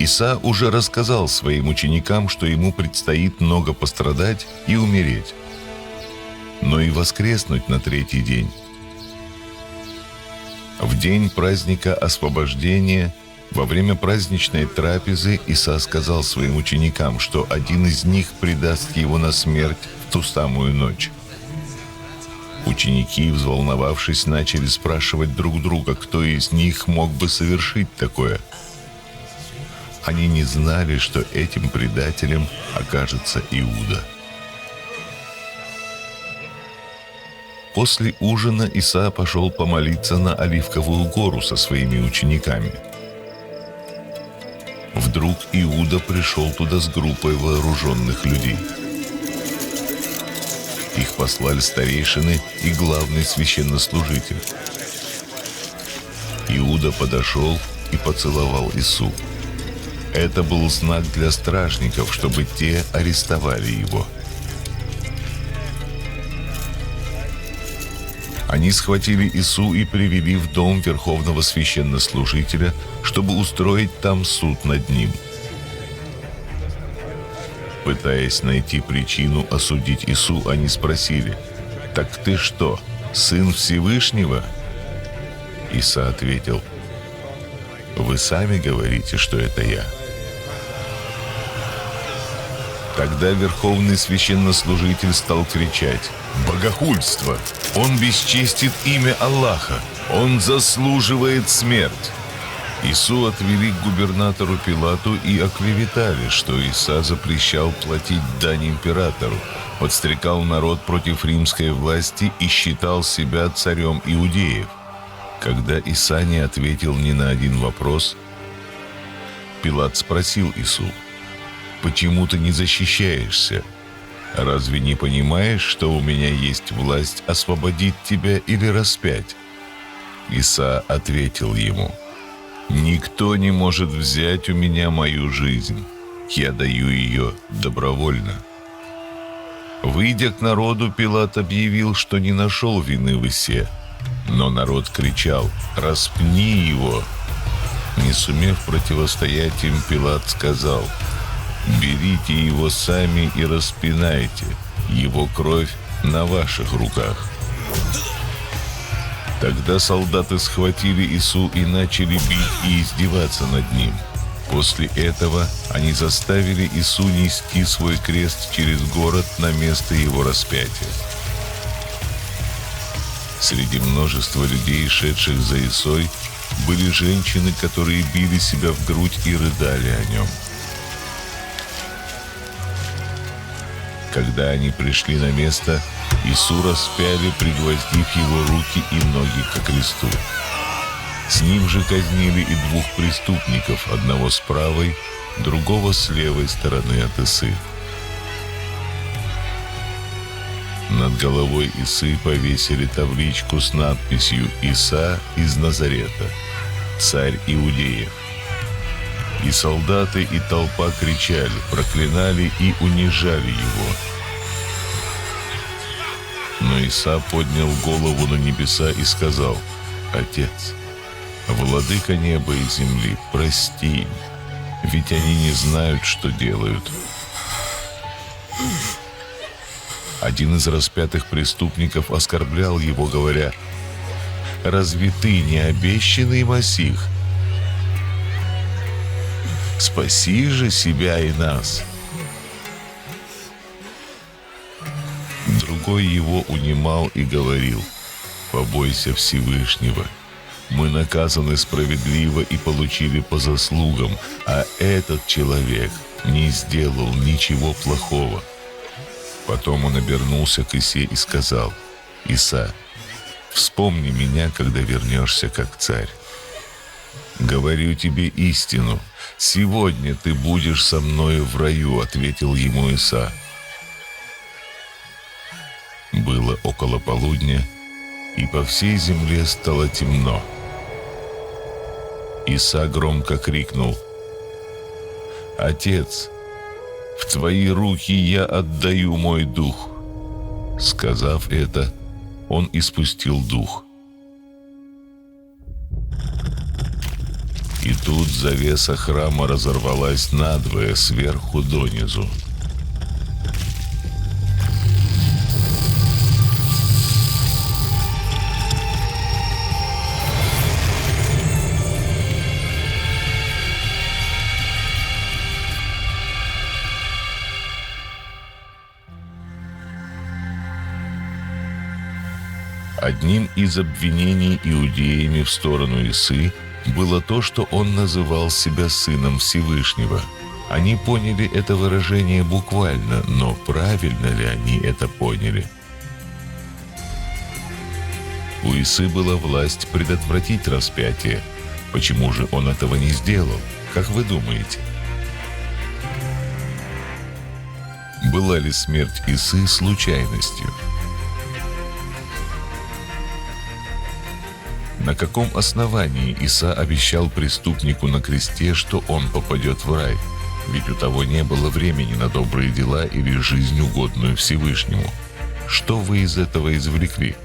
Иса уже рассказал своим ученикам, что ему предстоит много пострадать и умереть, но и воскреснуть на третий день. В день праздника освобождения, во время праздничной трапезы, Иса сказал своим ученикам, что один из них предаст его на смерть в ту самую ночь. Ученики, взволновавшись, начали спрашивать друг друга, кто из них мог бы совершить такое. Они не знали, что этим предателем окажется Иуда. После ужина Иса пошел помолиться на Оливковую гору со своими учениками. Вдруг Иуда пришел туда с группой вооруженных людей. Их послали старейшины и главный священнослужитель. Иуда подошел и поцеловал Ису. Это был знак для стражников, чтобы те арестовали его. Они схватили Ису и привели в дом верховного священнослужителя, чтобы устроить там суд над ним. Пытаясь найти причину осудить Ису, они спросили: «Так ты что, сын Всевышнего?» Иса ответил: «Вы сами говорите, что это я». Тогда верховный священнослужитель стал кричать: «Богохульство! Он бесчестит имя Аллаха! Он заслуживает смерть!» Ису отвели к губернатору Пилату и оклеветали, что Иса запрещал платить дань императору, подстрекал народ против римской власти и считал себя царем иудеев. Когда Иса не ответил ни на один вопрос, Пилат спросил Ису: «Почему ты не защищаешься? Разве не понимаешь, что у меня есть власть освободить тебя или распять?» Иса ответил ему: «Никто не может взять у меня мою жизнь. Я даю ее добровольно». Выйдя к народу, Пилат объявил, что не нашел вины в Исе. Но народ кричал: «Распни его!» Не сумев противостоять им, Пилат сказал: «Берите его сами и распинайте. Его кровь на ваших руках». Тогда солдаты схватили Ису и начали бить и издеваться над ним. После этого они заставили Ису нести свой крест через город на место его распятия. Среди множества людей, шедших за Исой, были женщины, которые били себя в грудь и рыдали о нем. Когда они пришли на место, Ису распяли, пригвоздив его руки и ноги ко кресту. С ним же казнили и двух преступников, одного с правой, другого с левой стороны от Исы. Над головой Исы повесили табличку с надписью: «Иса из Назарета, царь Иудеев». И солдаты, и толпа кричали, проклинали и унижали его. Но Иса поднял голову на небеса и сказал: «Отец, владыка неба и земли, прости им, ведь они не знают, что делают». Один из распятых преступников оскорблял его, говоря: «Разве ты не обещанный Масих? Спаси же себя и нас». Другой его унимал и говорил: «Побойся Всевышнего. Мы наказаны справедливо и получили по заслугам, а этот человек не сделал ничего плохого». Потом он обернулся к Исе и сказал: «Иса, вспомни меня, когда вернешься как царь. Говорю тебе истину, сегодня ты будешь со мною в раю», — ответил ему Иса. Было около полудня, и по всей земле стало темно. Иса громко крикнул: «Отец, в твои руки я отдаю мой дух». Сказав это, он испустил дух. И тут завеса храма разорвалась надвое сверху донизу. Одним из обвинений иудеями в сторону Исы было то, что он называл себя сыном Всевышнего. Они поняли это выражение буквально, но правильно ли они это поняли? У Исы была власть предотвратить распятие. Почему же он этого не сделал? Как вы думаете? Была ли смерть Исы случайностью? На каком основании Иса обещал преступнику на кресте, что он попадет в рай? Ведь у того не было времени на добрые дела или жизнь, угодную Всевышнему. Что вы из этого извлекли?